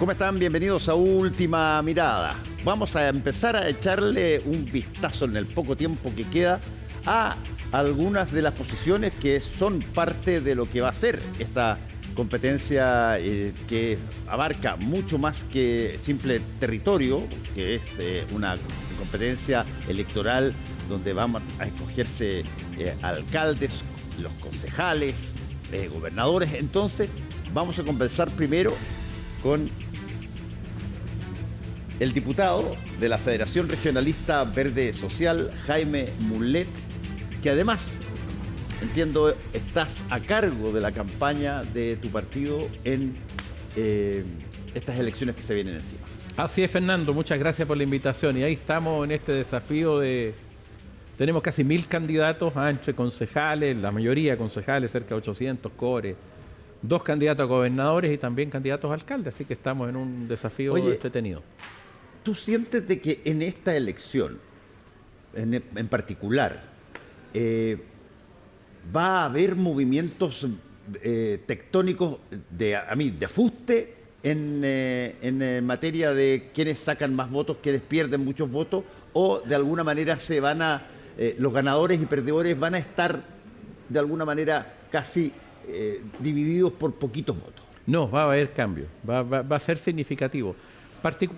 ¿Cómo están? Bienvenidos a Última Mirada. Vamos a empezar a echarle un vistazo en el poco tiempo que queda a algunas de las posiciones que son parte de lo que va a ser esta competencia que abarca mucho más que simple territorio, que es una competencia electoral donde vamos a escogerse alcaldes, los concejales, gobernadores. Entonces, vamos a conversar primero con el diputado de la Federación Regionalista Verde Social, Jaime Mulet, que además, entiendo, estás a cargo de la campaña de tu partido en estas elecciones que se vienen encima. Así es, Fernando, muchas gracias por la invitación. Y ahí estamos en este desafío de... Tenemos casi 1000 candidatos entre concejales, la mayoría concejales, cerca de 800 core, 2 candidatos a gobernadores y también candidatos a alcaldes, así que estamos en un desafío entretenido. ¿Tú sientes de que en esta elección, en particular, va a haber movimientos tectónicos de fuste en materia de quiénes sacan más votos, quiénes pierden muchos votos, o de alguna manera los ganadores y perdedores van a estar de alguna manera casi divididos por poquitos votos? No, va a haber cambio, va a ser significativo.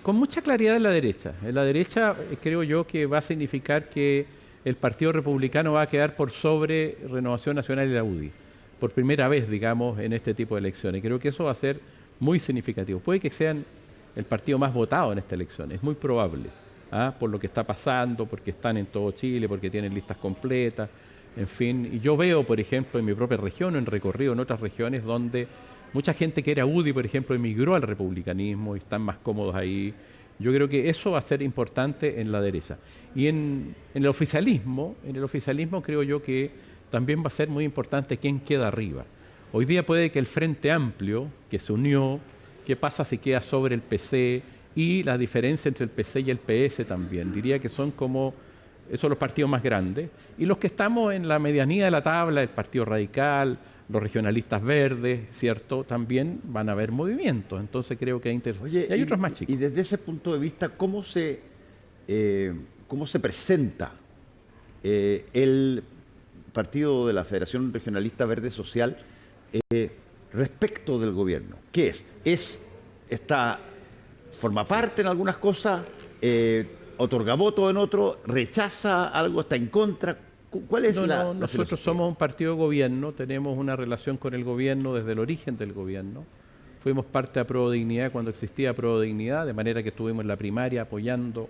Con mucha claridad en la derecha. En la derecha creo yo que va a significar que el Partido Republicano va a quedar por sobre Renovación Nacional y la UDI. Por primera vez, digamos, en este tipo de elecciones. Creo que eso va a ser muy significativo. Puede que sean el partido más votado en esta elección, es muy probable. Por lo que está pasando, porque están en todo Chile, porque tienen listas completas, en fin. Y yo veo, por ejemplo, en mi propia región, en recorrido en otras regiones donde mucha gente que era UDI, por ejemplo, emigró al republicanismo y están más cómodos ahí. Yo creo que eso va a ser importante en la derecha. Y en el oficialismo creo yo que también va a ser muy importante quién queda arriba. Hoy día puede que el Frente Amplio, que se unió, ¿qué pasa si queda sobre el PC? Y la diferencia entre el PC y el PS también. Diría que son los partidos más grandes. Y los que estamos en la medianía de la tabla, el Partido Radical, los regionalistas verdes, ¿cierto? También van a haber movimientos. Entonces creo que hay interés. Oye, y hay otros más chicos. Y desde ese punto de vista, ¿cómo se presenta el partido de la Federación Regionalista Verde Social respecto del gobierno? ¿Qué es? ¿Forma parte en algunas cosas? ¿Otorga voto en otro? ¿Rechaza algo? ¿Está en contra? ¿Cuál es la nosotros filosofía? somos un partido de gobierno, tenemos una relación con el gobierno desde el origen del gobierno. Fuimos parte de Prodignidad cuando existía Prodignidad, de manera que estuvimos en la primaria apoyando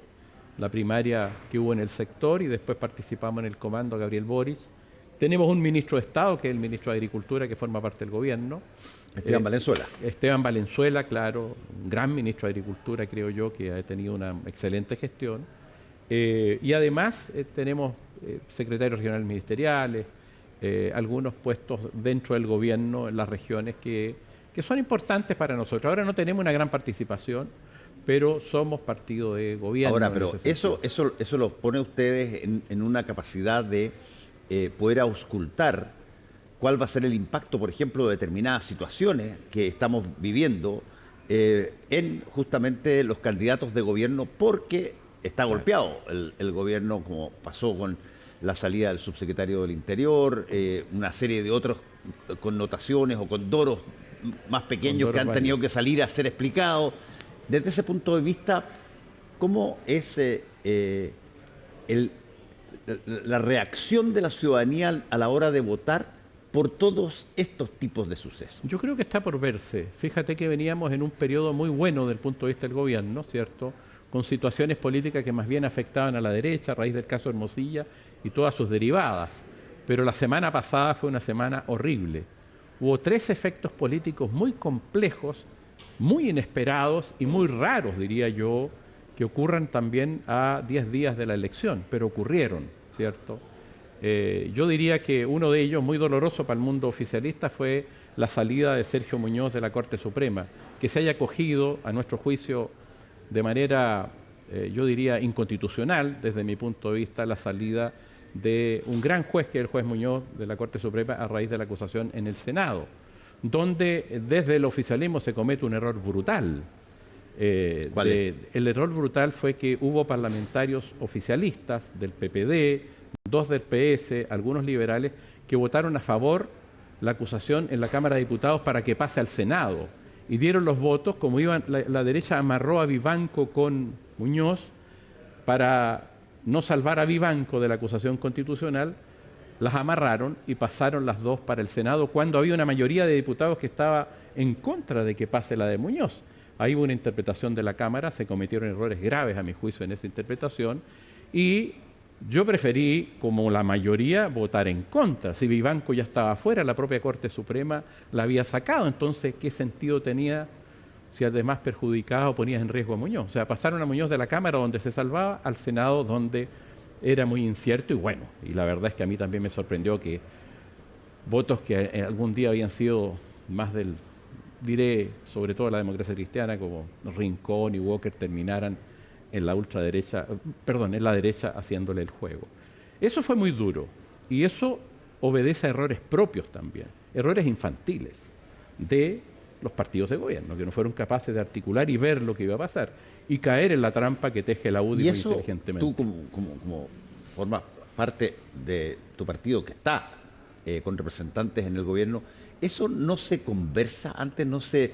la primaria que hubo en el sector y después participamos en el comando a Gabriel Boric. Tenemos un ministro de Estado, que es el ministro de Agricultura, que forma parte del gobierno. Esteban Valenzuela. Esteban Valenzuela, claro, un gran ministro de Agricultura, creo yo, que ha tenido una excelente gestión. Y además tenemos secretarios regionales ministeriales, algunos puestos dentro del gobierno en las regiones que son importantes para nosotros. Ahora no tenemos una gran participación, pero somos partido de gobierno. Ahora, pero eso los pone ustedes en una capacidad de poder auscultar cuál va a ser el impacto, por ejemplo, de determinadas situaciones que estamos viviendo en justamente los candidatos de gobierno, porque está golpeado el gobierno, como pasó con la salida del subsecretario del Interior, una serie de otras connotaciones o condoros más pequeños que han tenido que salir a ser explicados. Desde ese punto de vista, ¿cómo es la reacción de la ciudadanía a la hora de votar por todos estos tipos de sucesos? Yo creo que está por verse. Fíjate que veníamos en un periodo muy bueno desde el punto de vista del gobierno, ¿cierto?, con situaciones políticas que más bien afectaban a la derecha a raíz del caso Hermosilla y todas sus derivadas. Pero la semana pasada fue una semana horrible. Hubo 3 efectos políticos muy complejos, muy inesperados y muy raros, diría yo, que ocurran también a 10 días de la elección, pero ocurrieron, ¿cierto? Yo diría que uno de ellos, muy doloroso para el mundo oficialista, fue la salida de Sergio Muñoz de la Corte Suprema, que se haya acogido, a nuestro juicio, de manera, yo diría, inconstitucional, desde mi punto de vista, la salida de un gran juez, que es el juez Muñoz de la Corte Suprema, a raíz de la acusación en el Senado, donde desde el oficialismo se comete un error brutal. ¿Cuál es? El error brutal fue que hubo parlamentarios oficialistas del PPD, 2 del PS, algunos liberales, que votaron a favor la acusación en la Cámara de Diputados para que pase al Senado. Y dieron los votos, como iban, la derecha amarró a Vivanco con Muñoz para no salvar a Vivanco de la acusación constitucional, las amarraron y pasaron las dos para el Senado cuando había una mayoría de diputados que estaba en contra de que pase la de Muñoz. Ahí hubo una interpretación de la Cámara, se cometieron errores graves a mi juicio en esa interpretación y yo preferí, como la mayoría, votar en contra. Si Vivanco ya estaba afuera, la propia Corte Suprema la había sacado, entonces ¿qué sentido tenía si además perjudicaba o ponías en riesgo a Muñoz? O sea, pasaron a Muñoz de la Cámara donde se salvaba al Senado donde era muy incierto y bueno, y la verdad es que a mí también me sorprendió que votos que algún día habían sido más del, diré, sobre todo la democracia cristiana, como Rincón y Walker, terminaran en la ultraderecha, perdón, en la derecha haciéndole el juego. Eso fue muy duro y eso obedece a errores propios también, errores infantiles de los partidos de gobierno, que no fueron capaces de articular y ver lo que iba a pasar y caer en la trampa que teje la UDI y eso, inteligentemente. tú como formas parte de tu partido que está con representantes en el gobierno, ¿eso no se conversa antes, no se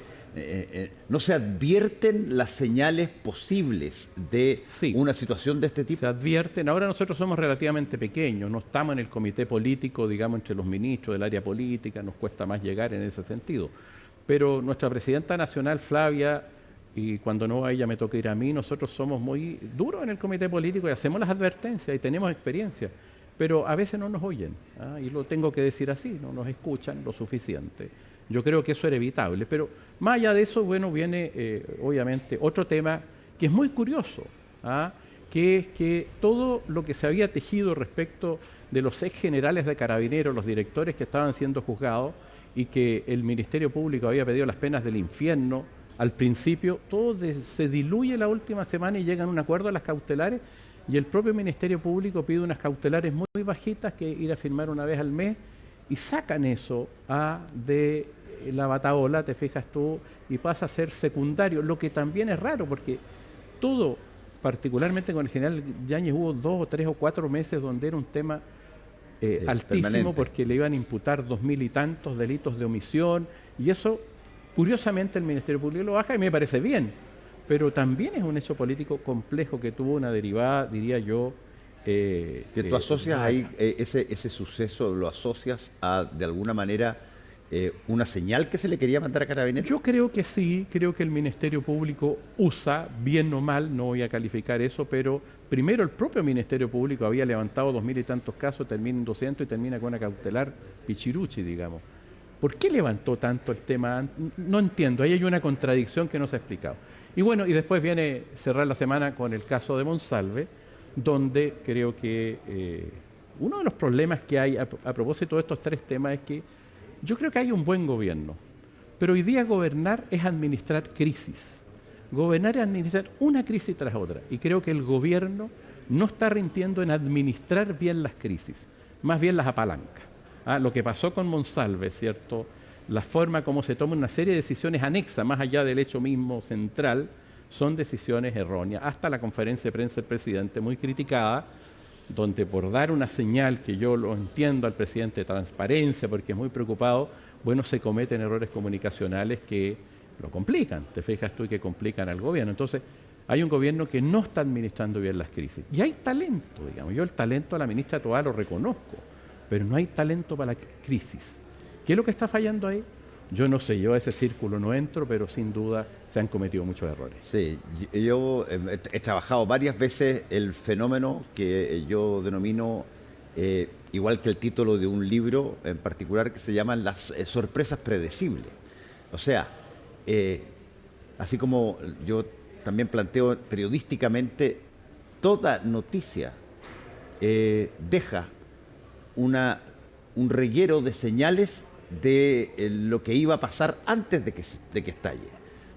advierten las señales posibles de Sí, una situación de este tipo? se advierten. Ahora nosotros somos relativamente pequeños, no estamos en el comité político, digamos, entre los ministros del área política, nos cuesta más llegar en ese sentido. Pero nuestra presidenta nacional, Flavia, y cuando no a ella me toca ir a mí, nosotros somos muy duros en el comité político y hacemos las advertencias y tenemos experiencia, pero a veces no nos oyen, y lo tengo que decir así, no nos escuchan lo suficiente. Yo creo que eso era evitable, pero más allá de eso, bueno, viene obviamente otro tema que es muy curioso, que es que todo lo que se había tejido respecto de los ex generales de Carabineros, los directores que estaban siendo juzgados y que el Ministerio Público había pedido las penas del infierno, al principio todo se diluye la última semana y llegan a un acuerdo a las cautelares y el propio Ministerio Público pide unas cautelares muy bajitas que ir a firmar una vez al mes y sacan eso de la batahola, te fijas tú, y pasa a ser secundario, lo que también es raro porque todo, particularmente con el general Yáñez, hubo 2 o 3 o 4 meses donde era un tema altísimo permanente, porque le iban a imputar 2000 y tantos delitos de omisión y eso, curiosamente, el Ministerio Público lo baja y me parece bien, pero también es un hecho político complejo que tuvo una derivada, diría yo. que tú asocias ahí ese suceso, lo asocias a, de alguna manera, una señal que se le quería mandar a Carabineros. Yo creo que sí, creo que el Ministerio Público usa, bien o mal, no voy a calificar eso, pero primero el propio Ministerio Público había levantado 2000 y tantos casos, termina en 200 y termina con una cautelar pichiruchi, digamos. ¿Por qué levantó tanto el tema? No entiendo, ahí hay una contradicción que no se ha explicado. Y bueno, y después viene cerrar la semana con el caso de Monsalve, donde creo que uno de los problemas que hay a propósito de estos 3 temas es que yo creo que hay un buen gobierno, pero hoy día gobernar es administrar crisis. Gobernar es administrar una crisis tras otra. Y creo que el gobierno no está rindiendo en administrar bien las crisis, más bien las apalanca. Lo que pasó con Monsalve, ¿cierto? La forma como se toma una serie de decisiones anexas, más allá del hecho mismo central, son decisiones erróneas. Hasta la conferencia de prensa del presidente, muy criticada, donde por dar una señal, que yo lo entiendo al presidente, de transparencia, porque es muy preocupado, bueno, se cometen errores comunicacionales que lo complican, te fijas tú, y que complican al gobierno. Entonces, hay un gobierno que no está administrando bien las crisis. Y hay talento, digamos. Yo el talento a la ministra Toá lo reconozco, pero no hay talento para la crisis. ¿Qué es lo que está fallando ahí? Yo no sé, yo a ese círculo no entro, pero sin duda se han cometido muchos errores. Sí, yo he trabajado varias veces el fenómeno que yo denomino, igual que el título de un libro en particular, que se llaman las sorpresas predecibles. O sea, así como yo también planteo periodísticamente, toda noticia deja un reguero de señales de lo que iba a pasar antes de que estalle.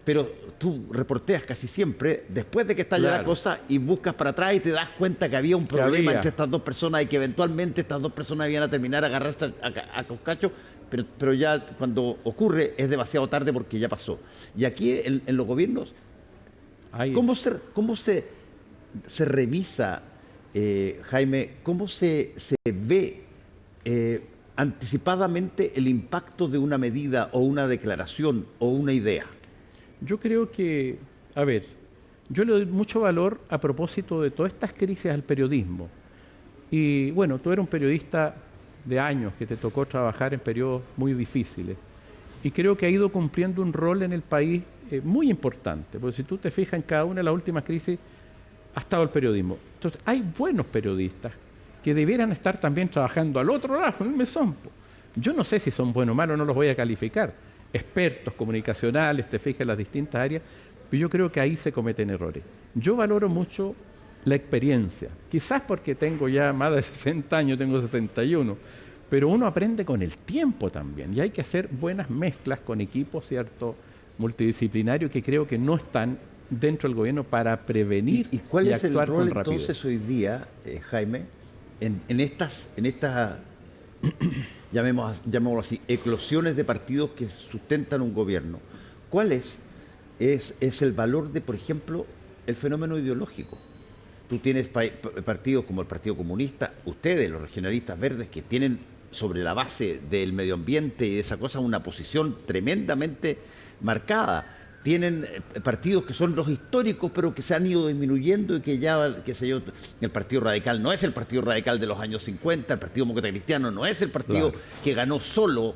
Pero tú reporteas casi siempre después de que estalla la cosa y buscas para atrás y te das cuenta que había un problema entre estas 2 personas y que eventualmente estas 2 personas iban a terminar a agarrarse a coscacho, pero ya cuando ocurre es demasiado tarde porque ya pasó. Y aquí en los gobiernos Hay, ¿Cómo se revisa, Jaime, cómo se ve anticipadamente el impacto de una medida o una declaración o una idea? yo creo que, a ver, yo le doy mucho valor a propósito de todas estas crisis al periodismo. Y bueno, tú eres un periodista de años que te tocó trabajar en periodos muy difíciles. Y creo que ha ido cumpliendo un rol en el país muy importante. Porque si tú te fijas en cada una de las últimas crisis, ha estado el periodismo. Entonces, hay buenos periodistas que debieran estar también trabajando al otro lado, en el mesón. Yo no sé si son buenos o malos, no los voy a calificar. Expertos comunicacionales, te fijas en las distintas áreas, pero yo creo que ahí se cometen errores. Yo valoro mucho la experiencia, quizás porque tengo ya más de 60 años, tengo 61, pero uno aprende con el tiempo también y hay que hacer buenas mezclas con equipos, ¿cierto?, multidisciplinarios que creo que no están dentro del gobierno para prevenir ¿Y cuál es el actuar rol con rapidez. entonces hoy día, Jaime, en estas llamémoslo así, eclosiones de partidos que sustentan un gobierno? ¿Cuál es el valor de, por ejemplo, el fenómeno ideológico? Tú tienes partidos como el Partido Comunista, ustedes, los regionalistas verdes, que tienen sobre la base del medio ambiente y de esa cosa una posición tremendamente marcada. Tienen partidos que son los históricos, pero que se han ido disminuyendo y que ya, qué sé yo, el Partido Radical no es el Partido Radical de los años 50, el Partido Demócrata Cristiano no es el partido que ganó solo,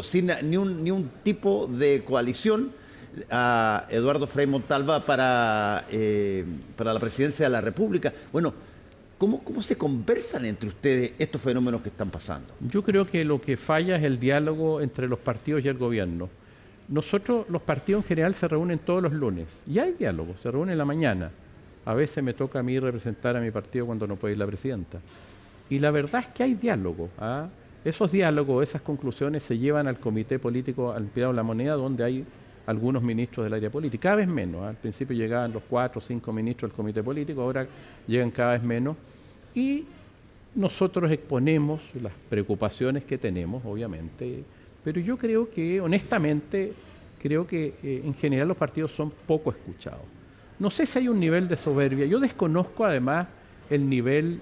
sin ni un tipo de coalición, a Eduardo Frei Montalva para la presidencia de la República. Bueno, ¿cómo se conversan entre ustedes estos fenómenos que están pasando? Yo creo que lo que falla es el diálogo entre los partidos y el gobierno. Nosotros, los partidos en general, se reúnen todos los lunes y hay diálogo, se reúnen en la mañana. A veces me toca a mí representar a mi partido cuando no puede ir la presidenta. Y la verdad es que hay diálogo. Esos diálogos, esas conclusiones se llevan al Comité Político al Pilar de la Moneda, donde hay algunos ministros del área política, cada vez menos. Al principio llegaban los 4 o 5 ministros del Comité Político, ahora llegan cada vez menos. Y nosotros exponemos las preocupaciones que tenemos, obviamente, pero yo creo que, honestamente, en general los partidos son poco escuchados. No sé si hay un nivel de soberbia. Yo desconozco además el nivel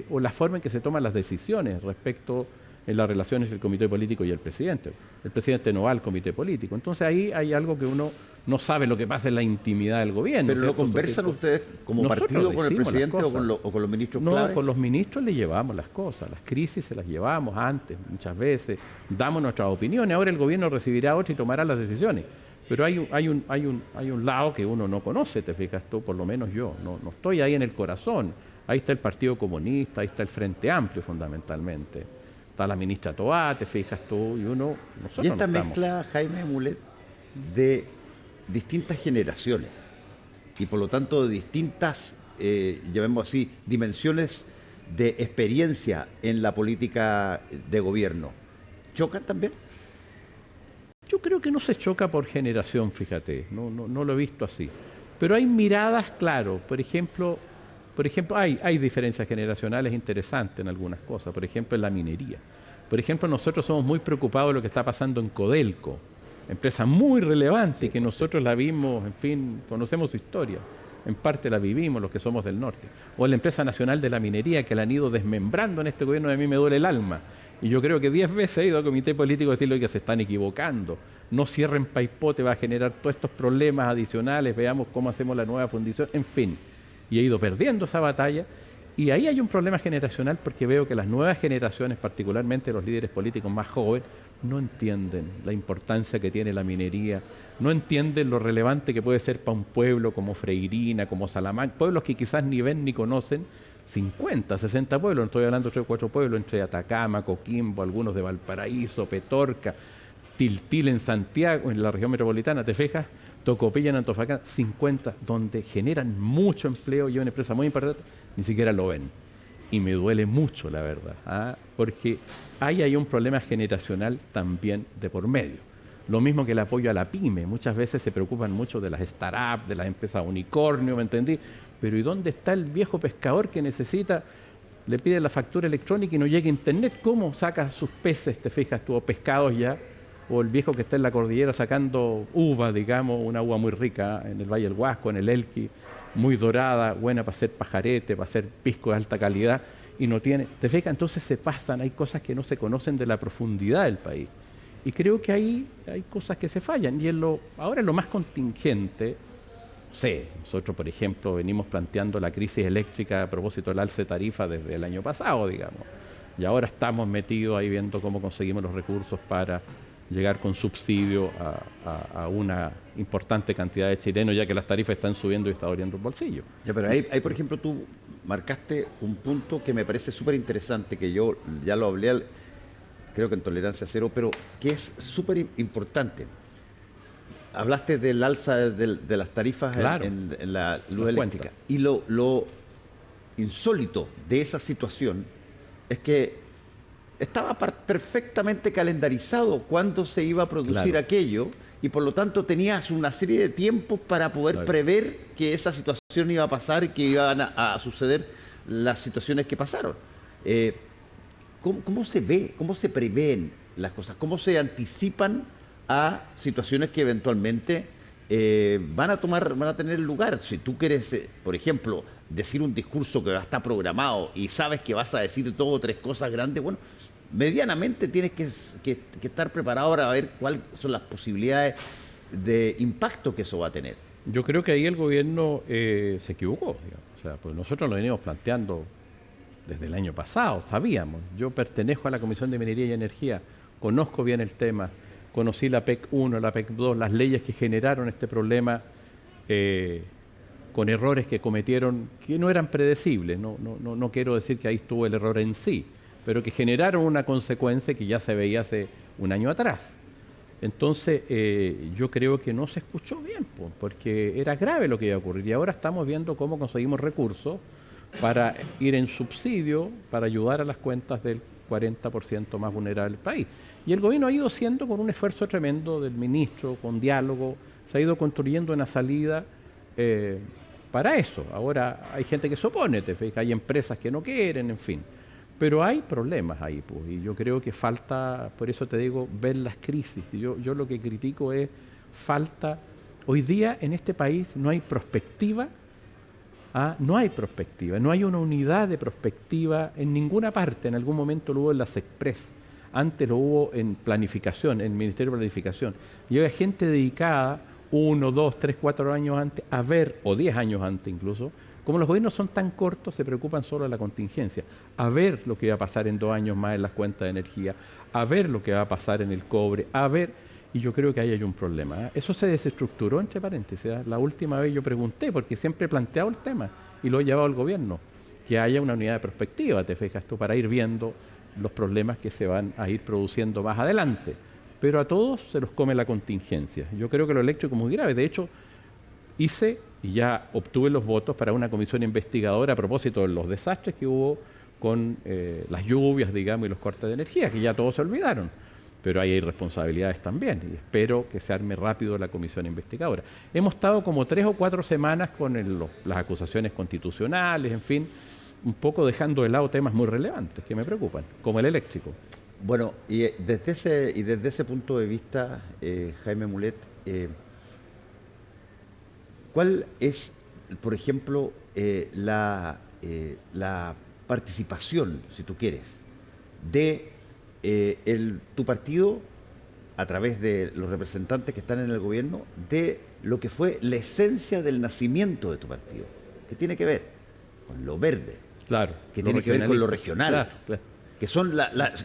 o la forma en que se toman las decisiones respecto en las relaciones entre el comité político y el presidente. El presidente no va al comité político. Entonces ahí hay algo que uno no sabe lo que pasa en la intimidad del gobierno. ¿Pero ¿cierto? lo conversan ustedes como partido con el presidente o con los ministros clave? No, con los ministros le llevamos las cosas. Las crisis se las llevamos antes, muchas veces. Damos nuestras opiniones. Ahora el gobierno recibirá otra y tomará las decisiones. Pero hay un lado que uno no conoce, te fijas tú, por lo menos yo. No estoy ahí en el corazón. Ahí está el Partido Comunista, ahí está el Frente Amplio fundamentalmente. Está la ministra Toá, te fijas tú, y nosotros y esta no mezcla, Jaime Mulet, de distintas generaciones y por lo tanto de distintas, llamémoslo así, dimensiones de experiencia en la política de gobierno, ¿chocan también? Yo creo que no se choca por generación, fíjate, no lo he visto así. Pero hay miradas, claro, por ejemplo hay diferencias generacionales interesantes en algunas cosas, por ejemplo en la minería. Por ejemplo, nosotros somos muy preocupados de lo que está pasando en Codelco, empresa muy relevante y que nosotros la vimos, en fin, conocemos su historia. En parte la vivimos los que somos del norte. O la empresa nacional de la minería que la han ido desmembrando en este gobierno, y a mí me duele el alma. Y yo creo que 10 veces he ido al comité político a decirle que se están equivocando. No cierren Paipote, va a generar todos estos problemas adicionales, veamos cómo hacemos la nueva fundición, en fin. Y he ido perdiendo esa batalla. Y ahí hay un problema generacional porque veo que las nuevas generaciones, particularmente los líderes políticos más jóvenes, no entienden la importancia que tiene la minería, no entienden lo relevante que puede ser para un pueblo como Freirina, como Salamanca, pueblos que quizás ni ven ni conocen, 50, 60 pueblos, no estoy hablando de 3 o 4 pueblos, entre Atacama, Coquimbo, algunos de Valparaíso, Petorca, Tiltil en Santiago, en la región metropolitana, ¿te fijas? Tocopilla en Antofagasta, 50, donde generan mucho empleo y una empresa muy importante, ni siquiera lo ven. Y me duele mucho, la verdad, porque hay un problema generacional también de por medio. Lo mismo que el apoyo a la pyme. Muchas veces se preocupan mucho de las startups, de las empresas unicornio, ¿me entendí? Pero ¿y dónde está el viejo pescador que necesita, le pide la factura electrónica y no llega a internet? ¿Cómo saca sus peces, te fijas tú, o pescados ya? o el viejo que está en la cordillera sacando uva, digamos, una uva muy rica en el Valle del Huasco, en el Elqui, muy dorada, buena para hacer pajarete, para hacer pisco de alta calidad, y no tiene, ¿te fijas? Entonces se pasan, hay cosas que no se conocen de la profundidad del país. Y creo que ahí hay cosas que se fallan. Y ahora en lo más contingente, no sé, nosotros por ejemplo venimos planteando la crisis eléctrica a propósito del alza de tarifa desde el año pasado, digamos. Y ahora estamos metidos ahí viendo cómo conseguimos los recursos para llegar con subsidio a una importante cantidad de chilenos, ya que las tarifas están subiendo y está doliendo el bolsillo. Ya, pero ahí, por ejemplo, tú marcaste un punto que me parece súper interesante, que yo ya lo hablé, creo que en Tolerancia Cero, pero que es súper importante. Hablaste del alza de las tarifas, claro, en la luz eléctrica. Y lo insólito de esa situación es que estaba perfectamente calendarizado cuándo se iba a producir, claro, aquello, y por lo tanto tenías una serie de tiempos para poder, claro, prever que esa situación iba a pasar y que iban a suceder las situaciones que pasaron. ¿Cómo se ve, cómo se prevén las cosas? ¿Cómo se anticipan a situaciones que eventualmente van a tener lugar? Si tú quieres, por ejemplo, decir un discurso que va a estar programado y sabes que vas a decir 2 o 3 cosas grandes, bueno, medianamente tienes que estar preparado para ver cuáles son las posibilidades de impacto que eso va a tener. Yo creo que ahí el gobierno se equivocó, digamos. O sea, pues nosotros lo venimos planteando desde el año pasado, sabíamos. Yo pertenezco a la Comisión de Minería y Energía, conozco bien el tema, conocí la PEC 1, la PEC 2, las leyes que generaron este problema con errores que cometieron que no eran predecibles. No quiero decir que ahí estuvo el error en sí, pero que generaron una consecuencia que ya se veía hace un año atrás. Entonces, yo creo que no se escuchó bien, porque era grave lo que iba a ocurrir. Y ahora estamos viendo cómo conseguimos recursos para ir en subsidio, para ayudar a las cuentas del 40% más vulnerable del país. Y el gobierno ha ido haciendo con un esfuerzo tremendo del ministro, con diálogo, se ha ido construyendo una salida para eso. Ahora hay gente que se opone, hay empresas que no quieren, en fin. Pero hay problemas ahí, pues, y yo creo que falta, por eso te digo, ver las crisis. Yo lo que critico es falta. Hoy día en este país no hay perspectiva, no hay una unidad de perspectiva en ninguna parte. En algún momento lo hubo en las Express, antes lo hubo en planificación, en el Ministerio de Planificación. Y había gente dedicada 1, 2, 3, 4 años antes a ver, o 10 años antes incluso. Como los gobiernos son tan cortos, se preocupan solo de la contingencia, a ver lo que va a pasar en 2 años más en las cuentas de energía, a ver lo que va a pasar en el cobre, y yo creo que ahí hay un problema. Eso se desestructuró, entre paréntesis. La última vez yo pregunté, porque siempre he planteado el tema, y lo he llevado al gobierno, que haya una unidad de perspectiva, te fijas tú, para ir viendo los problemas que se van a ir produciendo más adelante. Pero a todos se los come la contingencia. Yo creo que lo eléctrico es muy grave. De hecho, hice y ya obtuve los votos para una comisión investigadora a propósito de los desastres que hubo con las lluvias, digamos, y los cortes de energía, que ya todos se olvidaron. Pero ahí hay responsabilidades también, y espero que se arme rápido la comisión investigadora. Hemos estado como 3 o 4 semanas con las acusaciones constitucionales, en fin, un poco dejando de lado temas muy relevantes que me preocupan, como el eléctrico. Bueno, y desde ese punto de vista, Jaime Mulet, ¿cuál es, por ejemplo, la participación, si tú quieres, de tu partido, a través de los representantes que están en el gobierno, de lo que fue la esencia del nacimiento de tu partido, que tiene que ver con lo verde, claro, que tiene que ver con lo regional, claro, claro, que son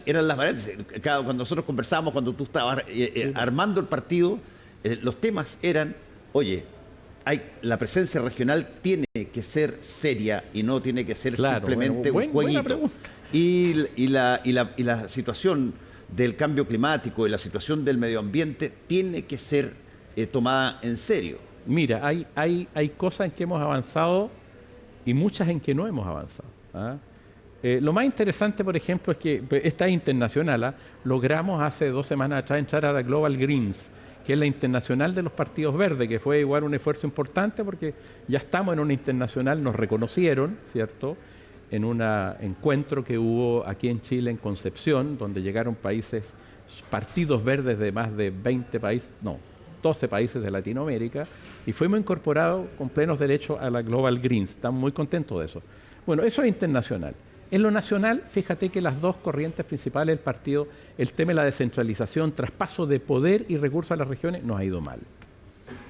eran las variantes. Cuando nosotros conversábamos, cuando tú estabas armando el partido, los temas eran, oye, la presencia regional tiene que ser seria y no tiene que ser, claro, simplemente un jueguito. Y la situación del cambio climático y la situación del medio ambiente tiene que ser tomada en serio. Mira, hay cosas en que hemos avanzado y muchas en que no hemos avanzado. Lo más interesante, por ejemplo, es que esta internacional, logramos hace 2 semanas atrás entrar a la Global Greens, que es la internacional de los partidos verdes, que fue igual un esfuerzo importante porque ya estamos en una internacional, nos reconocieron, ¿cierto?, en un encuentro que hubo aquí en Chile, en Concepción, donde llegaron países partidos verdes de más de 20 países, no, 12 países de Latinoamérica, y fuimos incorporados con plenos derechos a la Global Greens. Estamos muy contentos de eso. Bueno, eso es internacional. En lo nacional, fíjate que las dos corrientes principales del partido, el tema de la descentralización, traspaso de poder y recursos a las regiones, nos ha ido mal.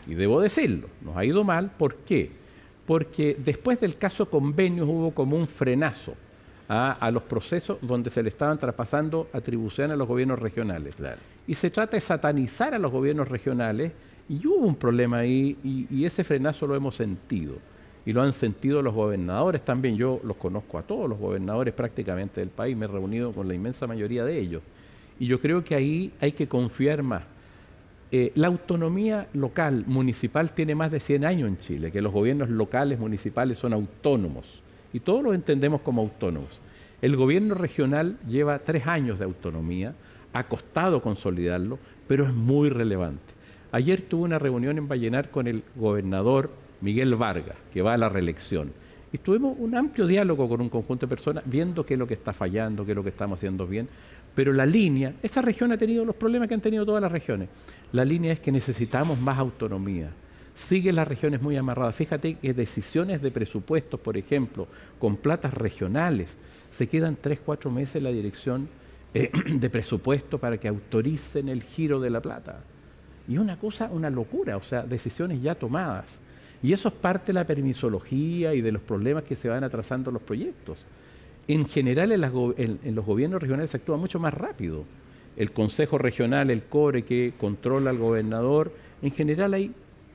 Y debo decirlo, nos ha ido mal. ¿Por qué? Porque después del caso Convenios hubo como un frenazo a los procesos donde se le estaban traspasando atribuciones a los gobiernos regionales. Claro. Y se trata de satanizar a los gobiernos regionales, y hubo un problema ahí, y ese frenazo lo hemos sentido. Y lo han sentido los gobernadores también. Yo los conozco a todos los gobernadores prácticamente del país, me he reunido con la inmensa mayoría de ellos. Y yo creo que ahí hay que confiar más. La autonomía local, municipal, tiene más de 100 años en Chile, que los gobiernos locales, municipales son autónomos. Y todos los entendemos como autónomos. El gobierno regional lleva 3 años de autonomía, ha costado consolidarlo, pero es muy relevante. Ayer tuve una reunión en Vallenar con el gobernador Miguel Vargas, que va a la reelección. Y tuvimos un amplio diálogo con un conjunto de personas, viendo qué es lo que está fallando, qué es lo que estamos haciendo bien. Pero la línea, esa región ha tenido los problemas que han tenido todas las regiones. La línea es que necesitamos más autonomía. Siguen las regiones muy amarradas. Fíjate que decisiones de presupuestos, por ejemplo, con platas regionales, se quedan 3, 4 meses en la dirección de presupuesto para que autoricen el giro de la plata. Y una cosa, una locura, o sea, decisiones ya tomadas. Y eso es parte de la permisología y de los problemas que se van atrasando los proyectos. En general, en los gobiernos regionales se actúa mucho más rápido. El Consejo Regional, el CORE, que controla al gobernador, en general hay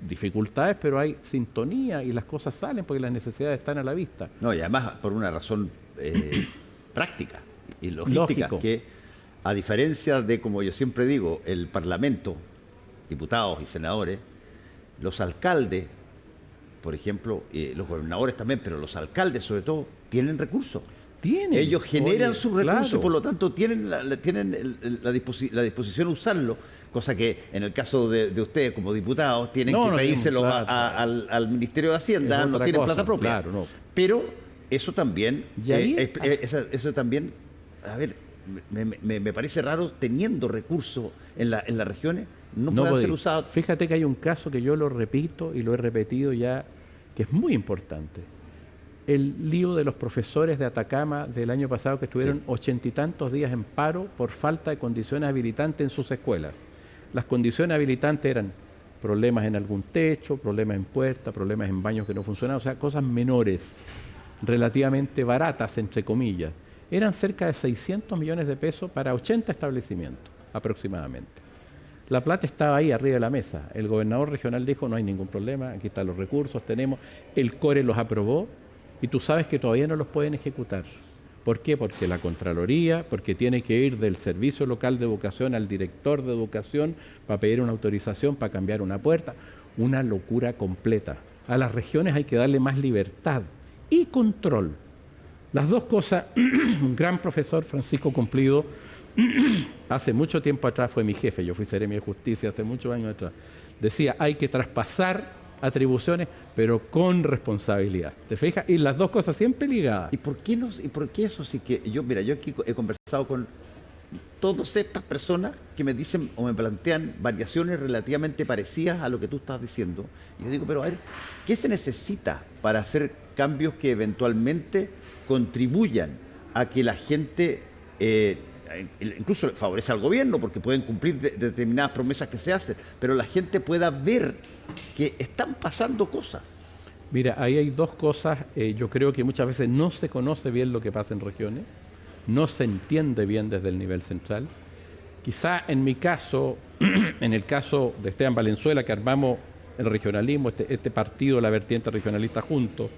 dificultades, pero hay sintonía y las cosas salen porque las necesidades están a la vista. No, y además por una razón práctica y logística, Lógico. que a diferencia de, como yo siempre digo, el Parlamento, diputados y senadores, los alcaldes, por ejemplo, los gobernadores también, pero los alcaldes sobre todo, tienen recursos. Ellos generan sus recursos, claro. por lo tanto tienen la disposición a usarlo, cosa que en el caso de ustedes como diputados tienen que pedírselo al Ministerio de Hacienda, no tienen plata propia. Claro, no. Pero eso también, Y ahí, eso también, a ver, me parece raro, teniendo recursos en las regiones, no puedan ser usados. Fíjate que hay un caso que yo lo repito y lo he repetido ya, que es muy importante. El lío de los profesores de Atacama del año pasado, que estuvieron 80 y tantos días en paro por falta de condiciones habilitantes en sus escuelas. Las condiciones habilitantes eran problemas en algún techo, problemas en puerta, problemas en baños que no funcionaban, o sea, cosas menores, relativamente baratas, entre comillas. Eran cerca de 600 millones de pesos para 80 establecimientos, aproximadamente. La plata estaba ahí arriba de la mesa. El gobernador regional dijo, no hay ningún problema, aquí están los recursos, tenemos. El CORE los aprobó y tú sabes que todavía no los pueden ejecutar. ¿Por qué? Porque la Contraloría, porque tiene que ir del Servicio Local de Educación al director de Educación para pedir una autorización, para cambiar una puerta. Una locura completa. A las regiones hay que darle más libertad y control. Las dos cosas, un gran profesor, Francisco Cumplido, hace mucho tiempo atrás fue mi jefe, yo fui seremi de Justicia hace muchos años atrás, decía, hay que traspasar atribuciones, pero con responsabilidad. ¿Te fijas? Y las dos cosas siempre ligadas. ¿Y por qué eso sí que yo aquí he conversado con todas estas personas que me dicen o me plantean variaciones relativamente parecidas a lo que tú estás diciendo? Y yo digo, pero a ver, ¿qué se necesita para hacer cambios que eventualmente contribuyan a que la gente, incluso favorece al gobierno porque pueden cumplir determinadas promesas que se hacen, pero la gente pueda ver que están pasando cosas? Mira, ahí hay dos cosas. Yo creo que muchas veces no se conoce bien lo que pasa en regiones, no se entiende bien desde el nivel central. Quizá en mi caso, en el caso de Esteban Valenzuela, que armamos el regionalismo, este partido, la vertiente regionalista juntos,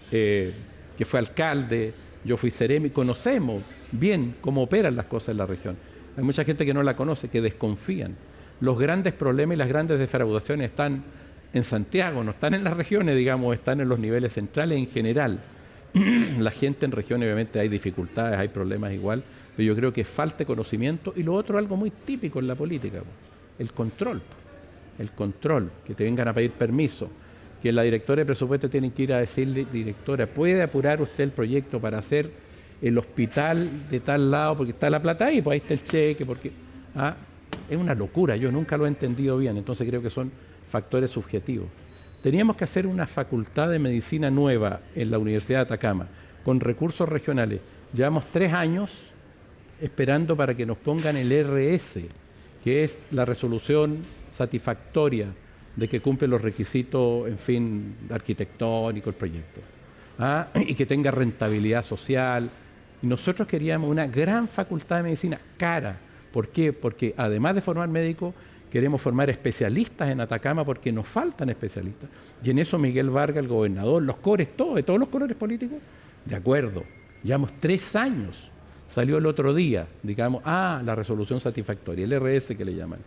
que fue alcalde, yo fui seremi, conocemos bien cómo operan las cosas en la región. Hay mucha gente que no la conoce, que desconfían. Los grandes problemas y las grandes defraudaciones están en Santiago, no están en las regiones, digamos, están en los niveles centrales en general. La gente en regiones obviamente hay dificultades, hay problemas igual, pero yo creo que falta conocimiento. Y lo otro, algo muy típico en la política, el control, que te vengan a pedir permiso, que la directora de presupuesto tiene que ir a decirle, directora, ¿puede apurar usted el proyecto para hacer el hospital de tal lado? Porque está la plata ahí, pues ahí está el cheque, porque ¿ah? Es una locura, yo nunca lo he entendido bien, entonces creo que son factores subjetivos. Teníamos que hacer una facultad de medicina nueva en la Universidad de Atacama, con recursos regionales. Llevamos 3 años esperando para que nos pongan el RS, que es la resolución satisfactoria de que cumple los requisitos, en fin, arquitectónicos, el proyecto. ¿Ah? Y que tenga rentabilidad social. Y nosotros queríamos una gran facultad de medicina cara. ¿Por qué? Porque además de formar médicos, queremos formar especialistas en Atacama porque nos faltan especialistas. Y en eso Miguel Vargas, el gobernador, los colores, todo, de todos los colores políticos, de acuerdo. Llevamos 3 años. Salió el otro día, digamos, la resolución satisfactoria, el RS que le llaman.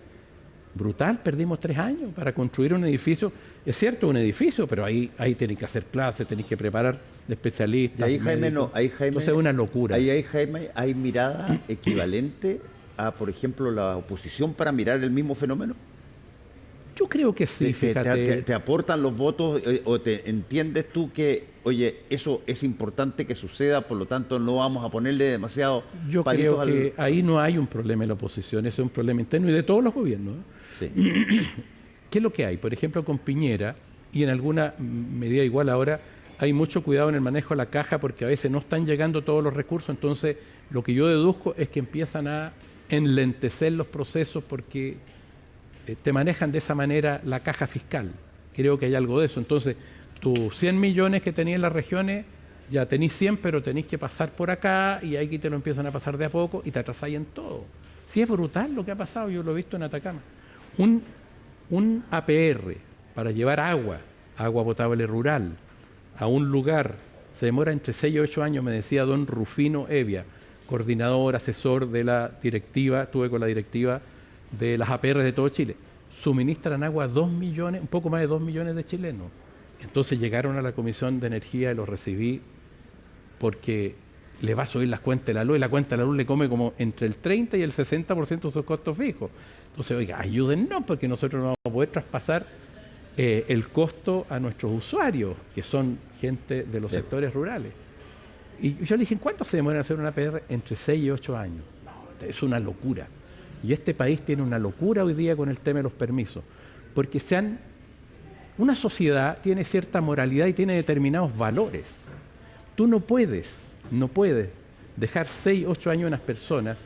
Brutal, perdimos 3 años para construir un edificio. Es cierto, un edificio, pero ahí tenéis que hacer clases, tenéis que preparar especialistas. Y ahí, Jaime, entonces es una locura. Ahí, Jaime, hay mirada equivalente a, por ejemplo, la oposición para mirar el mismo fenómeno. Yo creo que sí, fíjate. ¿Te aportan los votos o te entiendes tú que, oye, eso es importante que suceda, por lo tanto no vamos a ponerle demasiado Yo palitos creo que ahí no hay un problema en la oposición, ese es un problema interno y de todos los gobiernos. Sí. ¿Qué es lo que hay? Por ejemplo, con Piñera, y en alguna medida igual ahora, hay mucho cuidado en el manejo de la caja porque a veces no están llegando todos los recursos, entonces lo que yo deduzco es que empiezan a enlentecer los procesos porque te manejan de esa manera la caja fiscal. Creo que hay algo de eso. Entonces, tus 100 millones que tenías en las regiones, ya tenés 100, pero tenés que pasar por acá y aquí te lo empiezan a pasar de a poco y te atrasáis en todo. Sí, es brutal lo que ha pasado, yo lo he visto en Atacama. Un APR para llevar agua potable rural, a un lugar, se demora entre 6 y 8 años, me decía don Rufino Evia, coordinador, asesor de la directiva, estuve con la directiva de las APR de todo Chile, suministran agua a 2 millones, un poco más de 2 millones de chilenos. Entonces llegaron a la Comisión de Energía y los recibí porque le va a subir las cuentas de la luz y la cuenta de la luz le come como entre el 30 y el 60% de sus costos fijos. Entonces, oiga, ayúdennos porque nosotros no vamos a poder traspasar el costo a nuestros usuarios, que son gente de los sectores rurales. Y yo le dije, ¿en cuánto se demora en hacer una APR? Entre 6 y 8 años. No, es una locura. Y este país tiene una locura hoy día con el tema de los permisos, porque una sociedad tiene cierta moralidad y tiene determinados valores. Tú no puedes dejar 6, 8 años a unas personas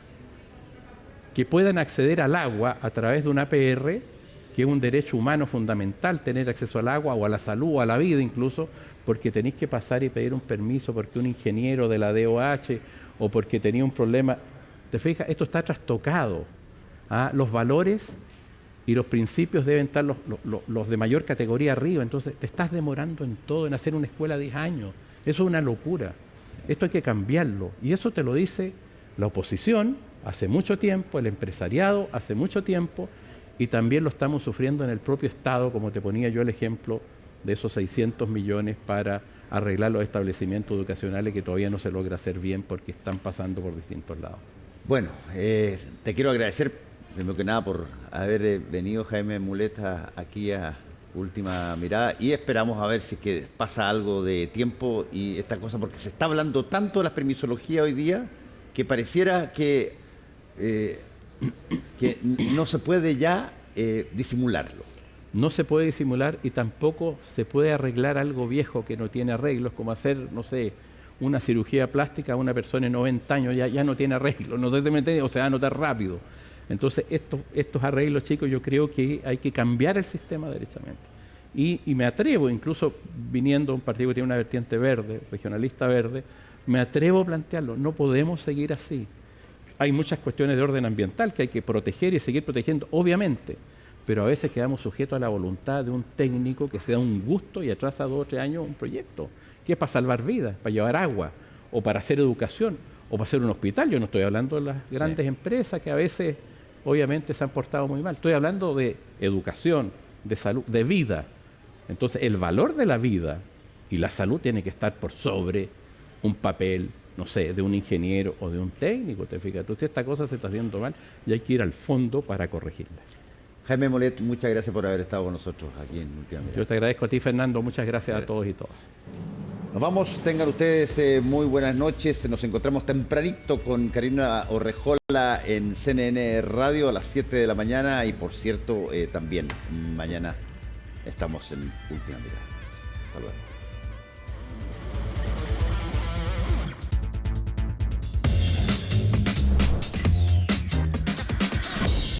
que puedan acceder al agua a través de una APR, que es un derecho humano fundamental, tener acceso al agua o a la salud o a la vida incluso, porque tenéis que pasar y pedir un permiso porque un ingeniero de la DOH o porque tenía un problema. ¿Te fijas? Esto está trastocado. Los valores y los principios deben estar los de mayor categoría arriba, entonces te estás demorando en todo, en hacer una escuela de 10 años. Eso es una locura. Esto hay que cambiarlo. Y eso te lo dice la oposición hace mucho tiempo, el empresariado hace mucho tiempo, y también lo estamos sufriendo en el propio Estado, como te ponía yo el ejemplo de esos 600 millones para arreglar los establecimientos educacionales que todavía no se logra hacer bien porque están pasando por distintos lados. Bueno, te quiero agradecer, primero que nada, por haber venido, Jaime Mulet, aquí a Última Mirada, y esperamos a ver si es que pasa algo de tiempo y esta cosa, porque se está hablando tanto de la permisología hoy día que pareciera que no se puede ya disimularlo. No se puede disimular y tampoco se puede arreglar algo viejo que no tiene arreglos, como hacer, no sé, una cirugía plástica a una persona de 90 años, ya no tiene arreglo, no sé si me entiende, o se va a notar rápido. Entonces, estos arreglos, chicos, yo creo que hay que cambiar el sistema derechamente. Y me atrevo, incluso viniendo de un partido que tiene una vertiente verde, regionalista verde, me atrevo a plantearlo, no podemos seguir así. Hay muchas cuestiones de orden ambiental que hay que proteger y seguir protegiendo, obviamente, pero a veces quedamos sujetos a la voluntad de un técnico que se da un gusto y atrasa 2 o 3 años un proyecto, que es para salvar vidas, para llevar agua, o para hacer educación, o para hacer un hospital. Yo no estoy hablando de las grandes empresas que a veces, obviamente, se han portado muy mal. Estoy hablando de educación, de salud, de vida. Entonces, el valor de la vida y la salud tiene que estar por sobre un papel, no sé, de un ingeniero o de un técnico, ¿te fijas? Entonces, esta cosa se está haciendo mal y hay que ir al fondo para corregirla. Jaime Mulet, muchas gracias por haber estado con nosotros aquí en Última Mirada. Yo te agradezco a ti, Fernando. Muchas gracias a todos y todas. Nos vamos, tengan ustedes muy buenas noches. Nos encontramos tempranito con Karina Orrejola en CNN Radio a las 7 de la mañana y por cierto también mañana estamos en Última Mirada. Hasta luego.